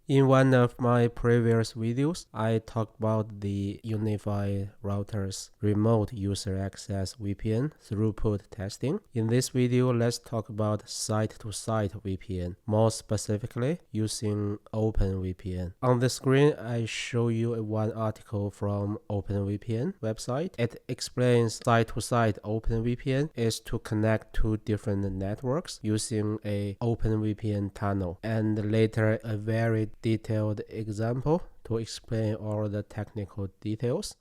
In one of my previous videos, I talked about the UniFi router's remote user access VPN throughput testing. In this video, let's talk about site-to-site VPN, more specifically using OpenVPN. On the screen, I show you one article from OpenVPN website. It explains site-to-site OpenVPN is to connect two different networks using a OpenVPN tunnel, and later a very detailed example to explain all the technical details.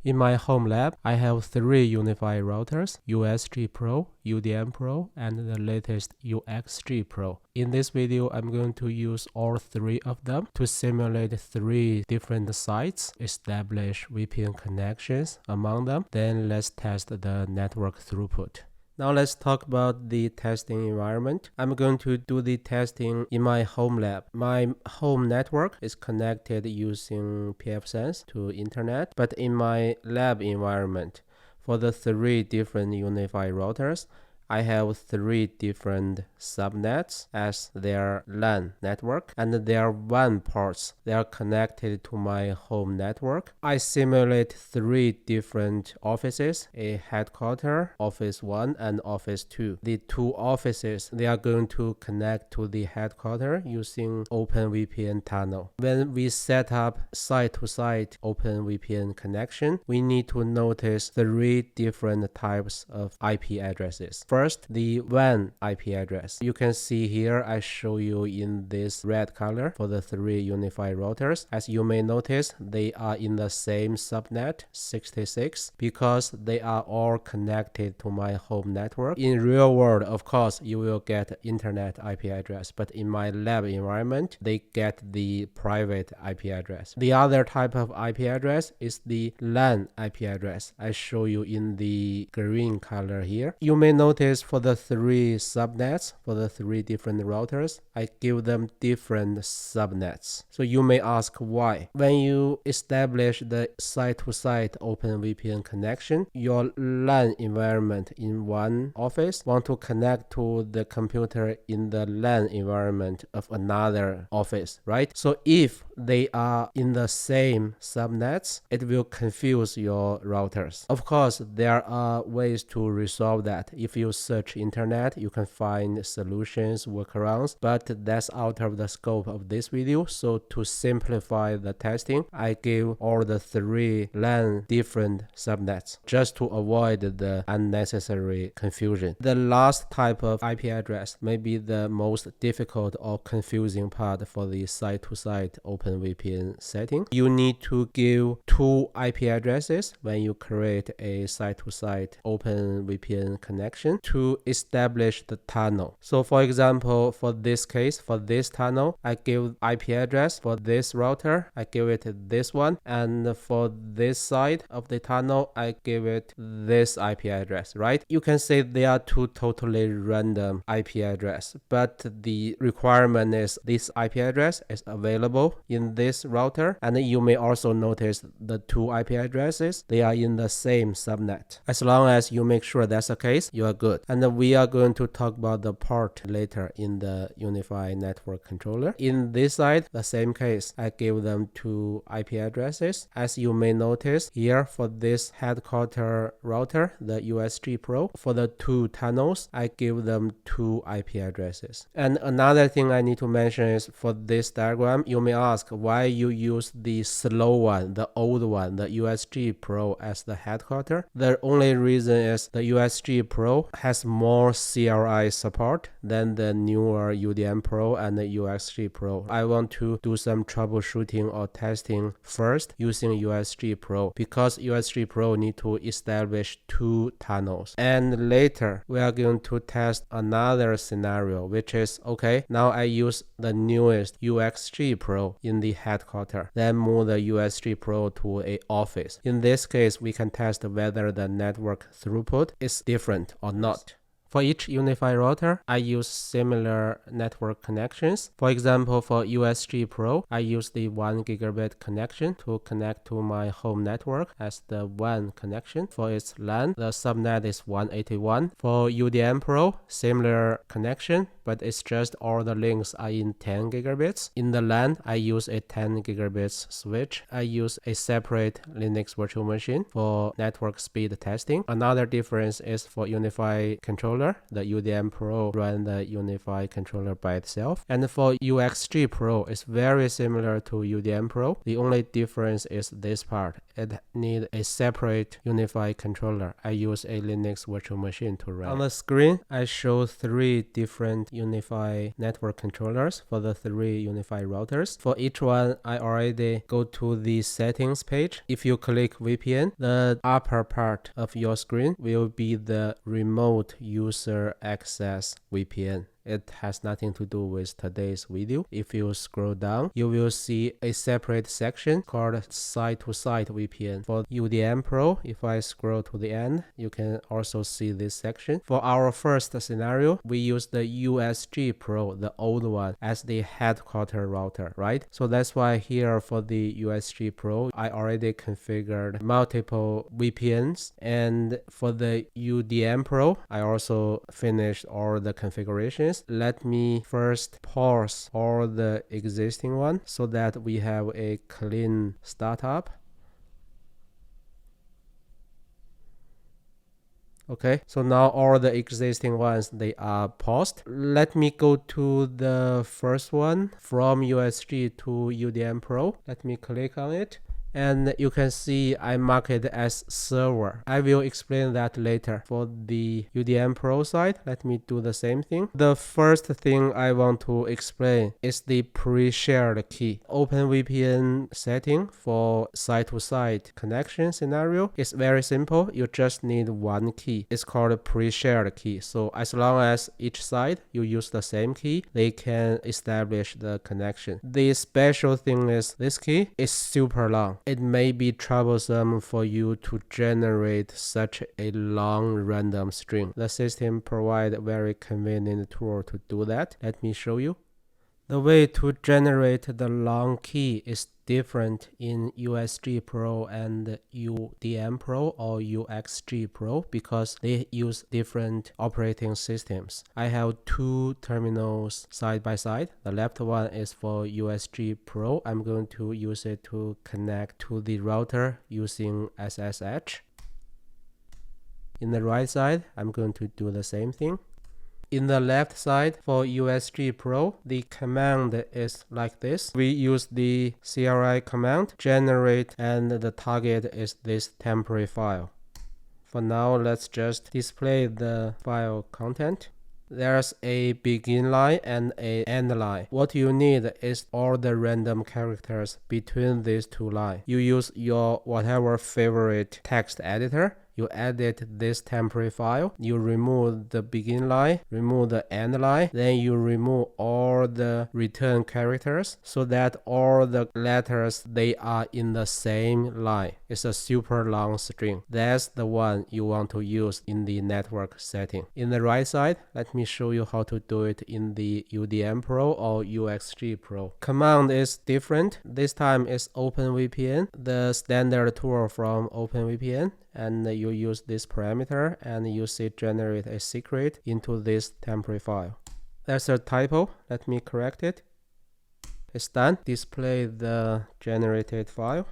In my home lab, I have three UniFi routers, USG Pro, UDM Pro, and the latest UXG Pro. In this video, I'm going to use all three of them to simulate three different sites, establish VPN connections among them, then let's test the network throughput. Now let's talk about the testing environment. I'm going to do the testing in my home lab. My home network is connected using pfSense to internet, but in my lab environment, for the three different UniFi routers, I have three different subnets as their LAN network, and their WAN ports. They are connected to my home network. I simulate three different offices, a headquarters, Office 1 and Office 2. The two offices, they are going to connect to the headquarters using OpenVPN tunnel. When we set up site-to-site OpenVPN connection, we need to notice three different types of IP addresses. First, the WAN IP address. You can see here I show you in this red color for the three UniFi routers. As you may notice, they are in the same subnet 66 because they are all connected to my home network. In real world, of course, you will get internet IP address, but in my lab environment, they get the private IP address. The other type of IP address is the LAN IP address. I show you in the green color here. You may notice for the three subnets, for the three different routers, I give them different subnets. So you may ask why. When you establish the site-to-site OpenVPN connection, your LAN environment in one office want to connect to the computer in the LAN environment of another office, right? So if they are in the same subnets, it will confuse your routers. Of course, there are ways to resolve that. If you search internet, you can find solutions, workarounds, but that's out of the scope of this video. So to simplify the testing, I give all the three LAN different subnets just to avoid the unnecessary confusion. The last type of IP address may be the most difficult or confusing part for the site-to-site OpenVPN setting. You need to give two IP addresses when you create a site-to-site OpenVPN connection to establish the tunnel. So for example, for this case, for this tunnel, I give IP address for this router, I give it this one, and for this side of the tunnel, I give it this IP address, right? You can say they are two totally random IP address, but the requirement is this IP address is available in this router, and you may also notice the two IP addresses, they are in the same subnet. As long as you make sure that's the case, you are good. And we are going to talk about the port later in the UniFi network controller. In this side, the same case, I give them two IP addresses. As you may notice here for this headquarter router, the USG Pro, for the two tunnels, I give them two IP addresses. And another thing I need to mention is for this diagram, you may ask why you use the slow one, the old one, the USG Pro as the headquarter. The only reason is the USG Pro has more CLI support than the newer UDM Pro and the UXG Pro. I want to do some troubleshooting or testing first using USG Pro because USG Pro need to establish two tunnels. And later, we are going to test another scenario, which is, okay, now I use the newest UXG Pro in the headquarter, then move the USG Pro to a office. In this case, we can test whether the network throughput is different or not. For each UniFi router, I use similar network connections. For example, for USG-Pro, I use the 1 gigabit connection to connect to my home network as the WAN connection. For its LAN, the subnet is 181. For UDM Pro, similar connection, but it's just all the links are in 10 gigabits. In the LAN, I use a 10 gigabits switch. I use a separate Linux virtual machine for network speed testing. Another difference is for UniFi controller. The UDM Pro run the UniFi controller by itself. And for UXG Pro, it's very similar to UDM Pro. The only difference is this part. It needs a separate UniFi controller. I use a Linux virtual machine to run. On the screen, I show 3 different UniFi network controllers for the 3 UniFi routers. For each one, I already go to the settings page. If you click VPN, the upper part of your screen will be the remote user access VPN. It has nothing to do with today's video. If you scroll down, you will see a separate section called site-to-site VPN. For UDM Pro, if I scroll to the end, you can also see this section. For our first scenario, we use the USG Pro, the old one, as the headquarter router, right? So that's why here for the USG Pro, I already configured multiple VPNs. And for the UDM Pro, I also finished all the configurations. Let me first pause all the existing one so that we have a clean startup. Okay, so now all the existing ones, they are paused. Let me go to the first one from USG to UDM Pro. Let me click on it. And you can see I mark it as server. I will explain that later. For the UDM Pro side, let me do the same thing. The first thing I want to explain is the pre-shared key. OpenVPN setting for site-to-site connection scenario is very simple. You just need one key. It's called a pre-shared key. So as long as each side you use the same key, they can establish the connection. The special thing is this key is super long. It may be troublesome for you to generate such a long random string. The system provides a very convenient tool to do that. Let me show you. The way to generate the long key is different in USG Pro and UDM Pro or UXG Pro because they use different operating systems. I have 2 terminals side by side. The left one is for USG Pro. I'm going to use it to connect to the router using SSH. In the right side, I'm going to do the same thing. In the left side for USG Pro, the command is like this. We use the CLI command, generate, and the target is this temporary file. For now, let's just display the file content. There's a begin line and an end line. What you need is all the random characters between these 2 lines. You use your whatever favorite text editor. You edit this temporary file, you remove the begin line, remove the end line, then you remove all the return characters so that all the letters, they are in the same line. It's a super long string. That's the one you want to use in the network setting. In the right side, let me show you how to do it in the UDM Pro or UXG Pro. Command is different. This time it's OpenVPN, the standard tool from OpenVPN. And you use this parameter and you say generate a secret into this temporary file. That's a typo. Let me correct it. It's done. Display the generated file.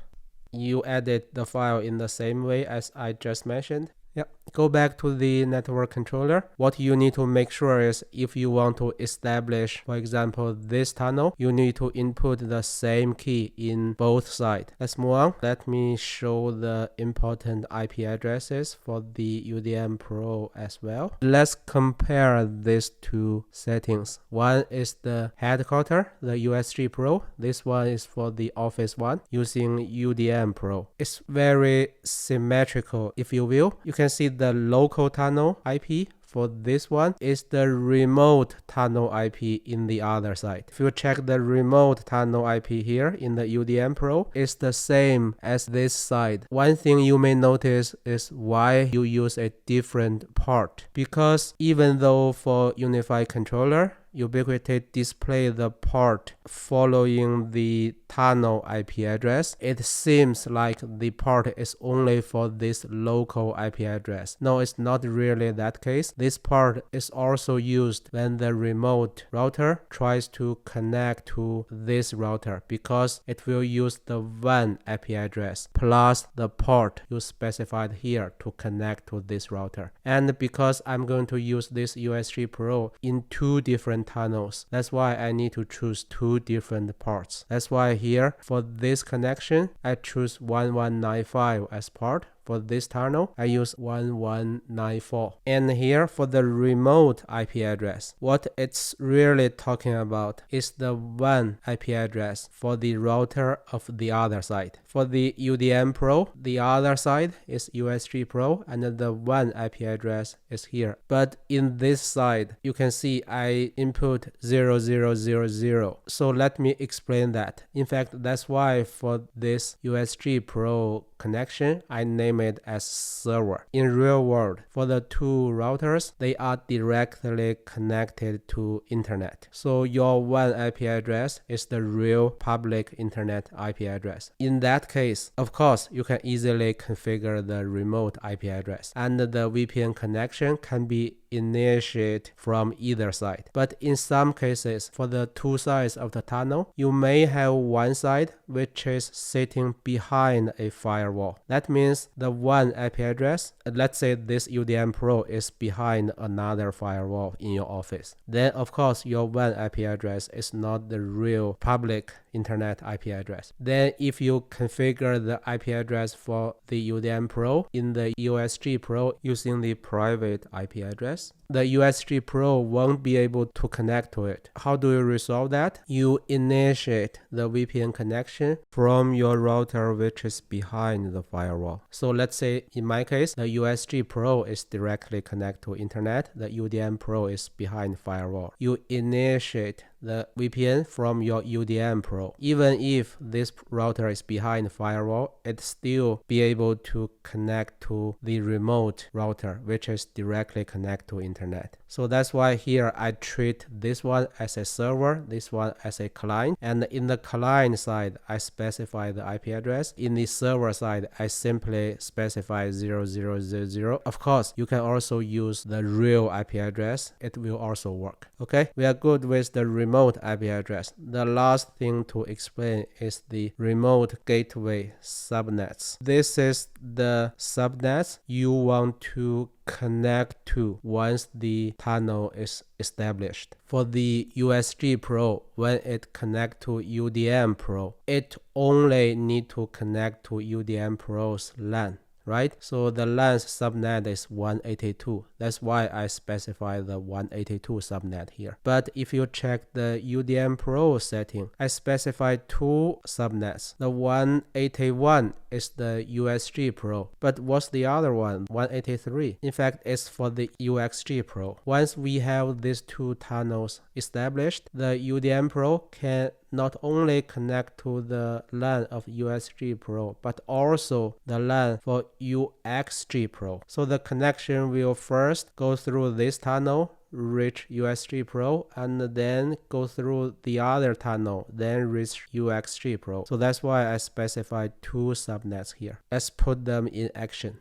You edit the file in the same way as I just mentioned. Yep. Go back to the network controller. What you need to make sure is if you want to establish, for example, this tunnel, you need to input the same key in both sides. Let's move on. Let me show the important IP addresses for the UDM Pro as well. Let's compare these 2 settings. One is the headquarter, the USG Pro. This one is for the office one using UDM Pro. It's very symmetrical, if you will. You can see the local tunnel IP for this one is the remote tunnel IP in the other side. If you check the remote tunnel IP here in the UDM Pro, it's the same as this side. One thing you may notice is why you use a different port. Because even though for UniFi controller, Ubiquiti display the port following the tunnel IP address, it seems like the port is only for this local IP address. No, it's not really that case. This port is also used when the remote router tries to connect to this router, because it will use the one IP address plus the port you specified here to connect to this router. And because I'm going to use this USG Pro in two different tunnels, that's why I need to choose two different ports. That's why here for this connection I choose 1195 as port. For this tunnel, I use 1194. And here for the remote IP address, what it's really talking about is the one IP address for the router of the other side. For the UDM Pro, the other side is USG Pro, and the one IP address is here. But in this side, you can see I input 0000. So let me explain that. In fact, that's why for this USG Pro connection, I name it as server. In real world, for the two routers, they are directly connected to internet. So your one IP address is the real public internet IP address. In that case, of course, you can easily configure the remote IP address, and the VPN connection can be initiate from either side. But in some cases, for the two sides of the tunnel, you may have one side which is sitting behind a firewall. That means the one IP address, let's say this UDM Pro is behind another firewall in your office. Then of course your one IP address is not the real public internet IP address. Then if you configure the IP address for the UDM Pro in the USG Pro using the private IP address, the USG Pro won't be able to connect to it. How do you resolve that? You initiate the VPN connection from your router which is behind the firewall. So let's say in my case, the USG Pro is directly connected to internet, the UDM Pro is behind firewall. You initiate the VPN from your UDM Pro. Even if this router is behind firewall, it still be able to connect to the remote router which is directly connected to internet. So that's why here I treat this one as a server, this one as a client, and in the client side I specify the IP address. In the server side I simply specify 0000. Of course, you can also use the real IP address. It will also work. Okay, we are good with the remote IP address. The last thing to explain is the remote gateway subnets. This is the subnets you want to connect to once the tunnel is established. For the USG Pro, when it connects to UDM Pro, it only need to connect to UDM Pro's LAN. Right? So the LAN subnet is 182. That's why I specify the 182 subnet here. But if you check the UDM Pro setting, I specify two subnets. The 181 is the USG Pro. But what's the other one? 183. In fact, it's for the UXG Pro. Once we have these two tunnels established, the UDM Pro can not only connect to the LAN of USG Pro, but also the LAN for UXG Pro. So the connection will first go through this tunnel, reach USG Pro, and then go through the other tunnel, then reach UXG Pro. So that's why I specified two subnets here. Let's put them in action.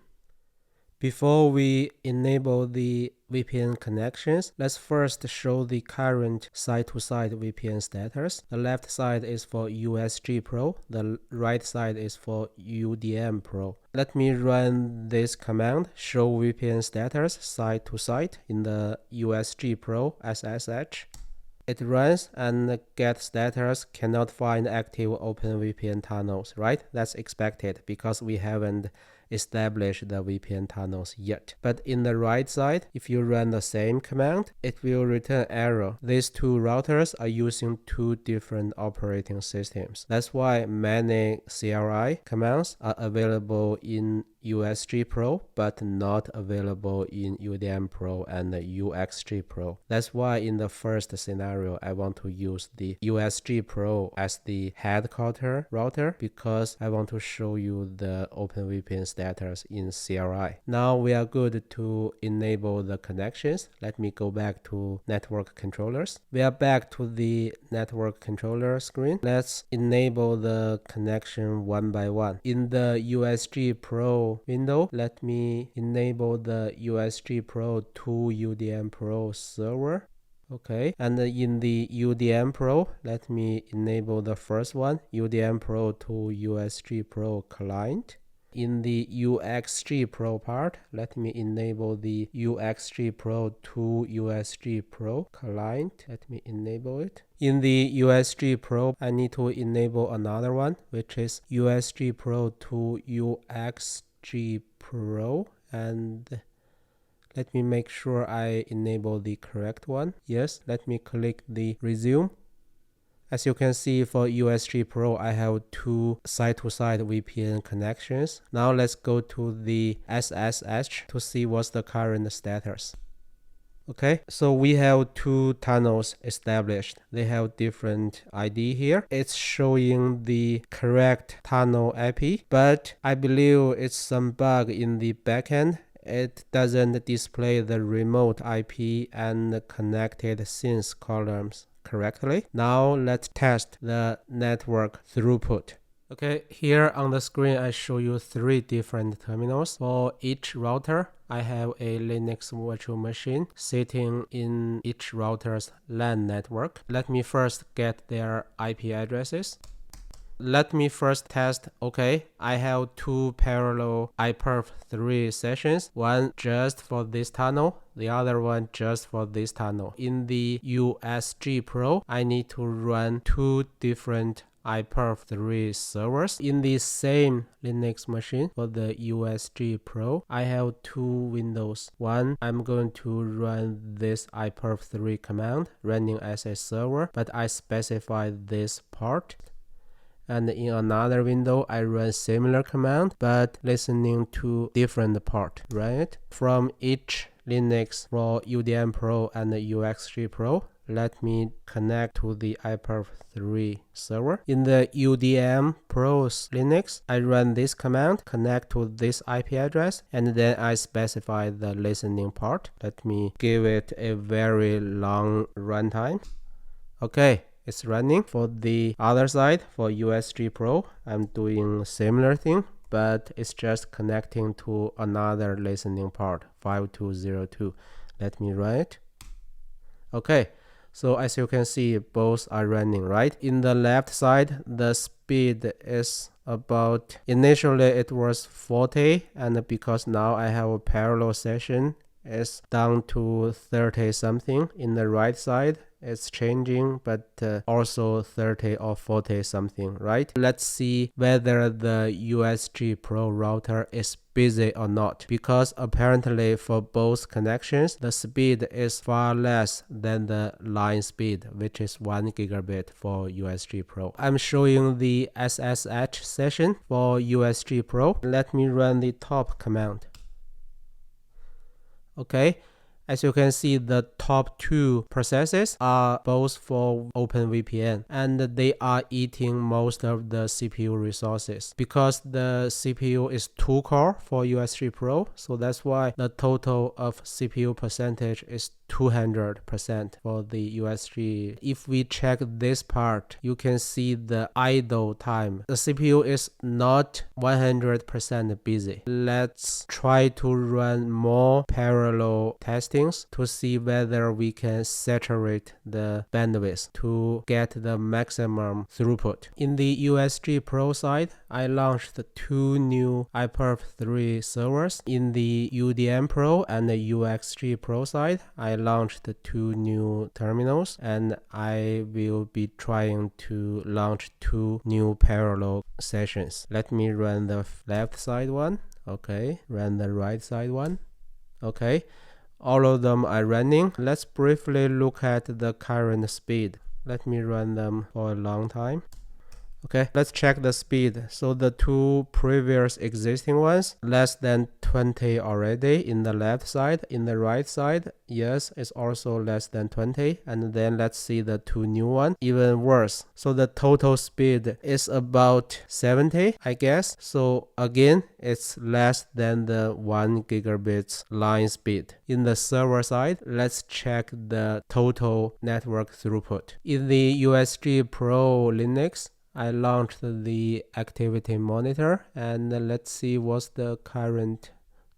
Before we enable the VPN connections, let's first show the current side-to-side VPN status. The left side is for USG Pro, the right side is for UDM Pro. Let me run this command, show VPN status side-to-side in the USG Pro SSH. It runs and get status cannot find active OpenVPN tunnels, right? That's expected because we haven't established the VPN tunnels yet. But in the right side, if you run the same command, it will return error. These two routers are using two different operating systems. That's why many CLI commands are available in USG Pro, but not available in UDM Pro and UXG Pro. That's why in the first scenario, I want to use the USG Pro as the headquarter router because I want to show you the OpenVPN status in CLI. Now we are good to enable the connections. Let me go back to network controllers. We are back to the network controller screen. Let's enable the connection one by one. In the USG Pro window, let me enable the USG Pro to UDM Pro server. Okay, and in the UDM Pro, let me enable the first one, UDM Pro to USG Pro client. In the UXG Pro part, let me enable the UXG Pro to USG Pro client. Let me enable it. In the USG Pro, I need to enable another one, which is USG Pro to UXG Pro. And let me make sure I enable the correct one. Yes, let me click the resume. As you can see, for USG Pro, I have two side-to-side VPN connections. Now let's go to the SSH to see what's the current status. Okay, so we have two tunnels established. They have different ID here. It's showing the correct tunnel IP, but I believe it's some bug in the backend. It doesn't display the remote IP and connected scenes columns correctly. Now let's test the network throughput. Okay, here on the screen I show you three different terminals. For each router, I have a Linux virtual machine sitting in each router's LAN network. Let me first get their IP addresses. Let me first test. Okay, I have two parallel iPerf3 sessions, one just for this tunnel, the other one just for this tunnel. In the USG Pro, I need to run two different iPerf3 servers in the same Linux machine. For the USG Pro, I have two windows. One, I'm going to run this iPerf3 command running as a server, but I specify this part. And in another window, I run similar command, but listening to different part, right? From each Linux for UDM Pro and the UXG Pro, let me connect to the iPerf3 server. In the UDM Pro's Linux, I run this command, connect to this IP address, and then I specify the listening part. Let me give it a very long runtime. Okay. It's running. For the other side, for USG Pro, I'm doing similar thing, but it's just connecting to another listening part, 5202. Let me run it. Okay, so as you can see, both are running, right? In the left side, the speed is about, initially it was 40, and because now I have a parallel session, it's down to 30 something. In the right side, it's changing, but also 30 or 40 something, right? Let's see whether the USG Pro router is busy or not, because apparently for both connections, the speed is far less than the line speed, which is 1 gigabit for USG Pro. I'm showing the SSH session for USG Pro. Let me run the top command. Okay, as you can see, the top two processes are both for OpenVPN, and they are eating most of the CPU resources because the CPU is 2-core for USG Pro, so that's why the total of CPU percentage is 200% for the USG. If we check this part, you can see the idle time. The CPU is not 100% busy. Let's try to run more parallel testings to see whether we can saturate the bandwidth to get the maximum throughput. In the USG Pro side, I launched two new iPerf3 servers. In the UDM Pro and the UXG Pro side, I launched two new terminals, and I will be trying to launch two new parallel sessions. Let me run the left side one. Okay, run the right side one. Okay, all of them are running. Let's briefly look at the current speed. Let me run them for a long time. Okay, let's check the speed. So the two previous existing ones, less than 20 already in the left side. In the right side, yes, it's also less than 20. And then let's see the two new one, even worse. So the total speed is about 70, I guess. So again, it's less than the 1 gigabits line speed. In the server side, let's check the total network throughput. In the USG Pro Linux, I launched the activity monitor, and let's see what's the current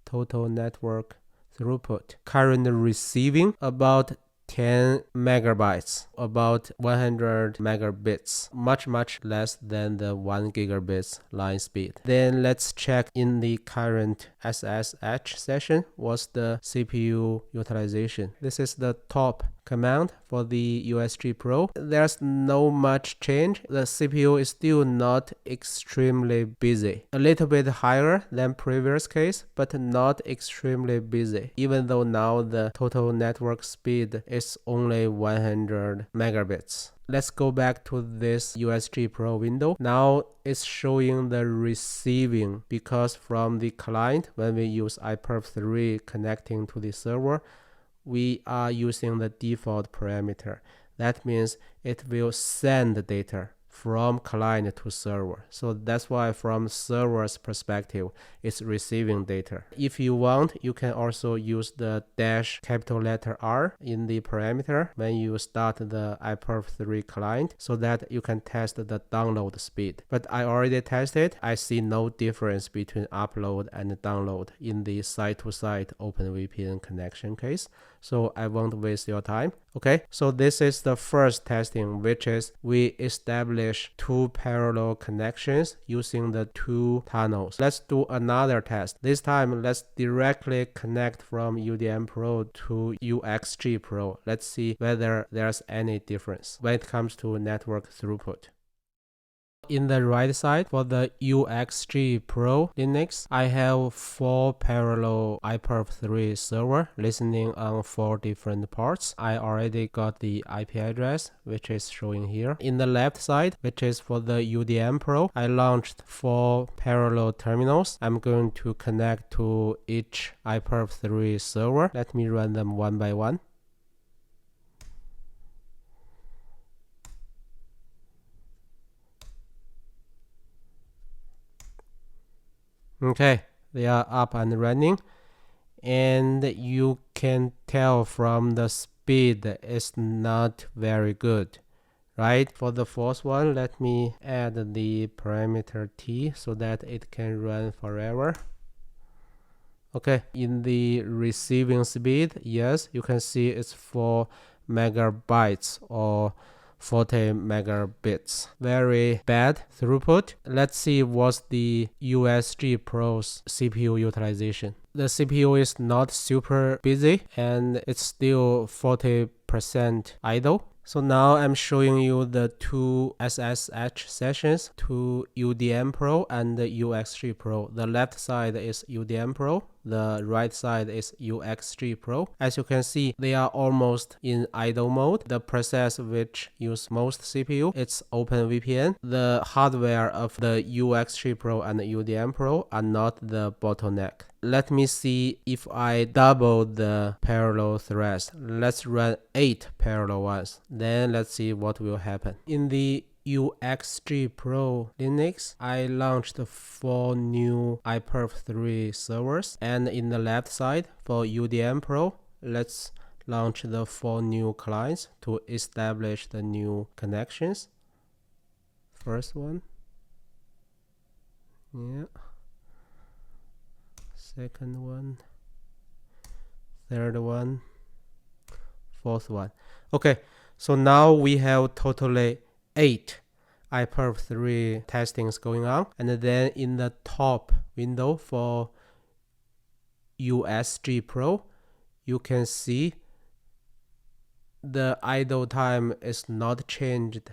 total network throughput. Current receiving about 10 megabytes, about 100 megabits, much less than the 1 gigabits line speed. Then let's check in the current SSH session what's the CPU utilization. This is the top command for the USG Pro. There's no much change. The CPU is still not extremely busy. A little bit higher than previous case, but not extremely busy, even though now the total network speed is only 100 megabits. Let's go back to this USG Pro window. Now it's showing the receiving, because from the client, when we use iPerf3 connecting to the server, we are using the default parameter. That means it will send data from client to server. So that's why from server's perspective, it's receiving data. If you want, you can also use the dash capital letter R in the parameter when you start the iPerf3 client, so that you can test the download speed. But I already tested. I see no difference between upload and download in the site-to-site OpenVPN connection case. So I won't waste your time. Okay, so this is the first testing, which is we establish two parallel connections using the two tunnels. Let's do another test. This time, let's directly connect from UDM Pro to UXG Pro. Let's see whether there's any difference when it comes to network throughput. In the right side, for the UXG Pro Linux, I have 4 parallel iPerf3 server listening on 4 different ports. I already got the IP address, which is showing here. In the left side, which is for the UDM Pro, I launched 4 parallel terminals. I'm going to connect to each iPerf3 server. Let me run them one by one. Okay, they are up and running, and you can tell from the speed it's not very good, right? For the fourth one, let me add the parameter T so that it can run forever. Okay, in the receiving speed, yes, you can see it's 4 megabytes or 40 megabits. Very bad throughput. Let's see what's the USG Pro's CPU utilization. The CPU is not super busy and it's still 40% idle. So now I'm showing you the two SSH sessions to UDM Pro and the UXG Pro. The left side is UDM Pro. The right side is UXG Pro. As you can see, they are almost in idle mode. The process which use most CPU, it's OpenVPN. The hardware of the UXG Pro and the UDM Pro are not the bottleneck. Let me see if I double the parallel threads. Let's run 8 parallel ones. Then let's see what will happen. In the UXG Pro Linux, I launched 4 new iPerf3 servers. And in the left side, for UDM Pro, let's launch the 4 new clients to establish the new connections. First one. Yeah. Second one. Third one. Fourth one. Okay, so now we have totally 8 iPerf3 testings going on. And then in the top window for USG Pro, you can see the idle time is not changed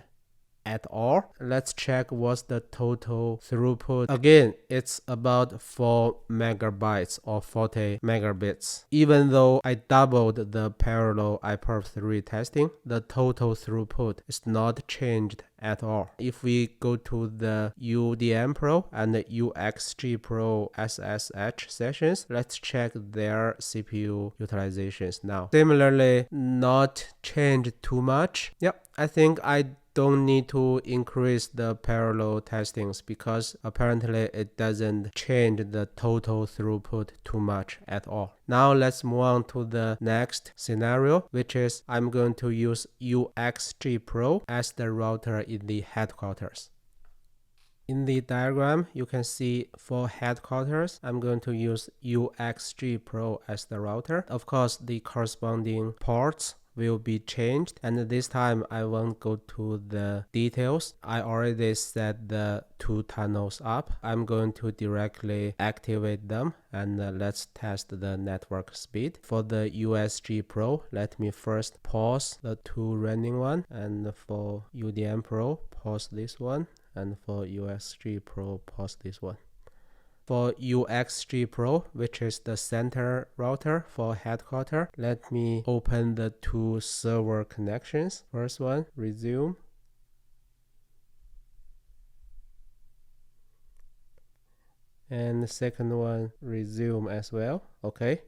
at all. Let's check what's the total throughput. Again, it's about 4 megabytes or 40 megabits. Even though I doubled the parallel IPv3 testing, the total throughput is not changed at all. If we go to the UDM Pro and the UXG Pro SSH sessions, let's check their CPU utilizations now. Similarly, not changed too much. Yep, I think I don't need to increase the parallel testings because apparently it doesn't change the total throughput too much at all. Now let's move on to the next scenario, which is I'm going to use UXG Pro as the router in the headquarters. In the diagram, you can see for headquarters, I'm going to use UXG Pro as the router. Of course, the corresponding ports will be changed, and this time I won't go to the details. I already set the 2 tunnels up. I'm going to directly activate them, and let's test the network speed. For the USG Pro, let me first pause the 2 running one, and for UDM Pro, pause this one, and for USG Pro, pause this one. For UXG Pro, which is the center router for headquarters, let me open the 2 server connections. First one, resume. And the second one, resume as well. Okay.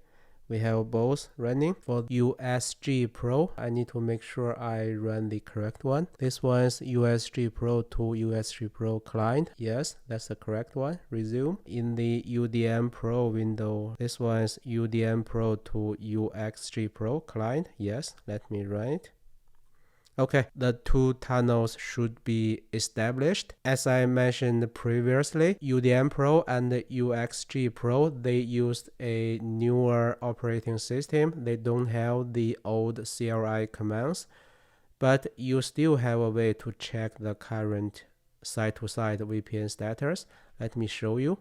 We have both running. For USG Pro, I need to make sure I run the correct one. This one's USG Pro to USG Pro client. Yes, that's the correct one. Resume. In the UDM Pro window, this one's UDM Pro to UXG Pro client. Yes, let me run it. Okay, the 2 tunnels should be established. As I mentioned previously, UDM Pro and UXG Pro, they used a newer operating system. They don't have the old CLI commands, but you still have a way to check the current site-to-site VPN status. Let me show you.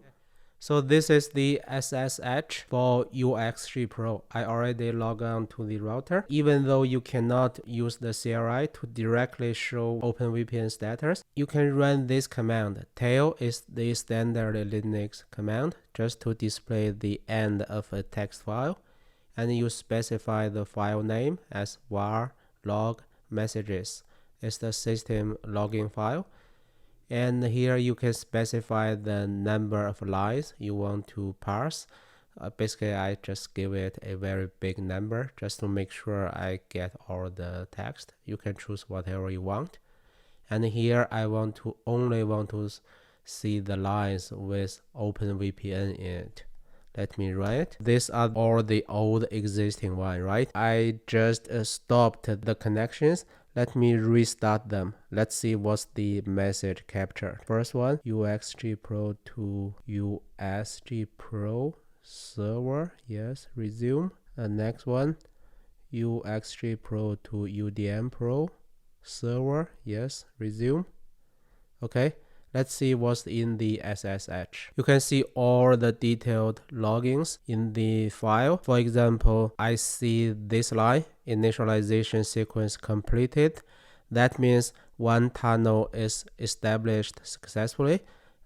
So this is the SSH for UXG Pro. I already logged on to the router. Even though you cannot use the CLI to directly show OpenVPN status, you can run this command. Tail is the standard Linux command just to display the end of a text file. And you specify the file name as var log messages. It's the system login file. And here you can specify the number of lines you want to parse. Basically, I just give it a very big number just to make sure I get all the text. You can choose whatever you want. And here I only want to see the lines with OpenVPN in it. Let me run it. These are all the old existing ones, right? I just stopped the connections. Let me restart them. Let's see what's the message captured. First one, UXG Pro to USG Pro server. Yes, resume. And next one, UXG Pro to UDM Pro server. Yes, resume. Okay. Let's see what's in the SSH. You can see all the detailed logins in the file. For example, I see this line, initialization sequence completed. That means 1 tunnel is established successfully.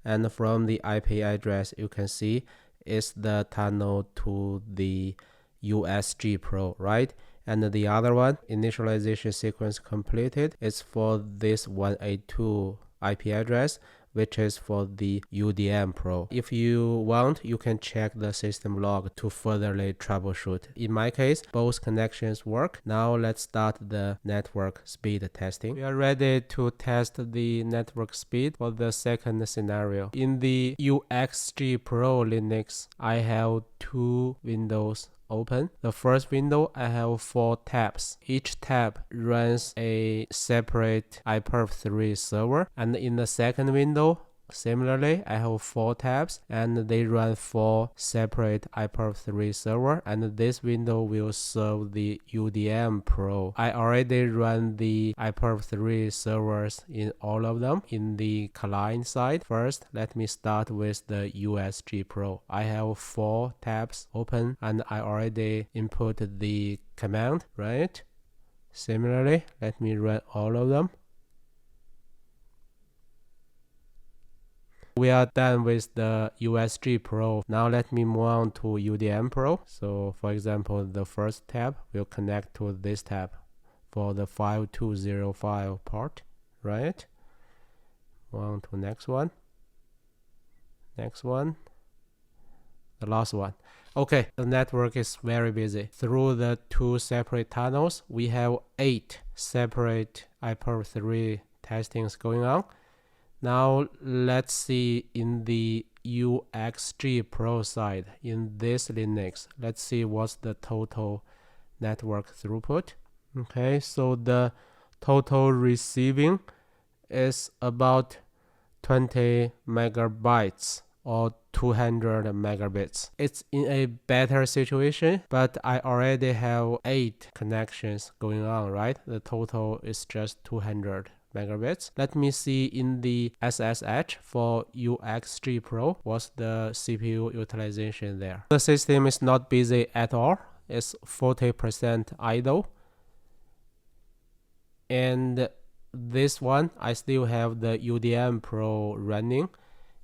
And from the IP address, you can see it's the tunnel to the USG Pro, right? And the other one, initialization sequence completed, is for this 182 IP address, which is for the UDM Pro. If you want, you can check the system log to furtherly troubleshoot. In my case, both connections work. Now let's start the network speed testing. We are ready to test the network speed for the second scenario. In the UXG Pro Linux, I have 2 windows open. The first window, I have 4 tabs. Each tab runs a separate IPv3 server. And in the second window, similarly, I have 4 tabs and they run 4 separate IPv3 server, and this window will serve the UDM Pro. I already run the IPv3 servers in all of them in the client side. First, let me start with the USG Pro. I have 4 tabs open and I already inputted the command, right? Similarly, let me run all of them. we are done with the USG Pro. Now let me move on to UDM Pro. So for example, the first tab will connect to this tab for the 520 file part, right? Move on to next one. Next one. The last one. Okay, the network is very busy. Through the 2 separate tunnels, we have 8 separate IPv3 testings going on. Now let's see in the UXG Pro side, in this Linux, let's see what's the total network throughput. Okay, so the total receiving is about 20 megabytes or 200 megabits. It's in a better situation, but I already have 8 connections going on, right? The total is just 200 megabits. Let me see in the SSH for UXG Pro what's the CPU utilization there. The system is not busy at all. It's 40% idle. And this one, I still have the UDM Pro running,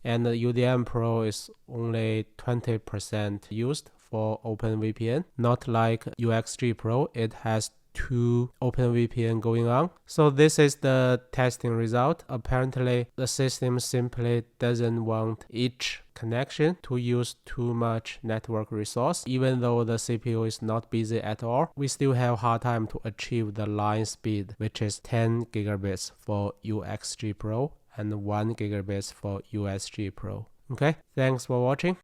and the UDM Pro is only 20% used for OpenVPN. Not like UXG Pro, it has 2 OpenVPN going on. So this is the testing result. Apparently, the system simply doesn't want each connection to use too much network resource. Even though the CPU is not busy at all, we still have hard time to achieve the line speed, which is 10 gigabits for UXG Pro and 1 gigabit for USG Pro. Okay, thanks for watching.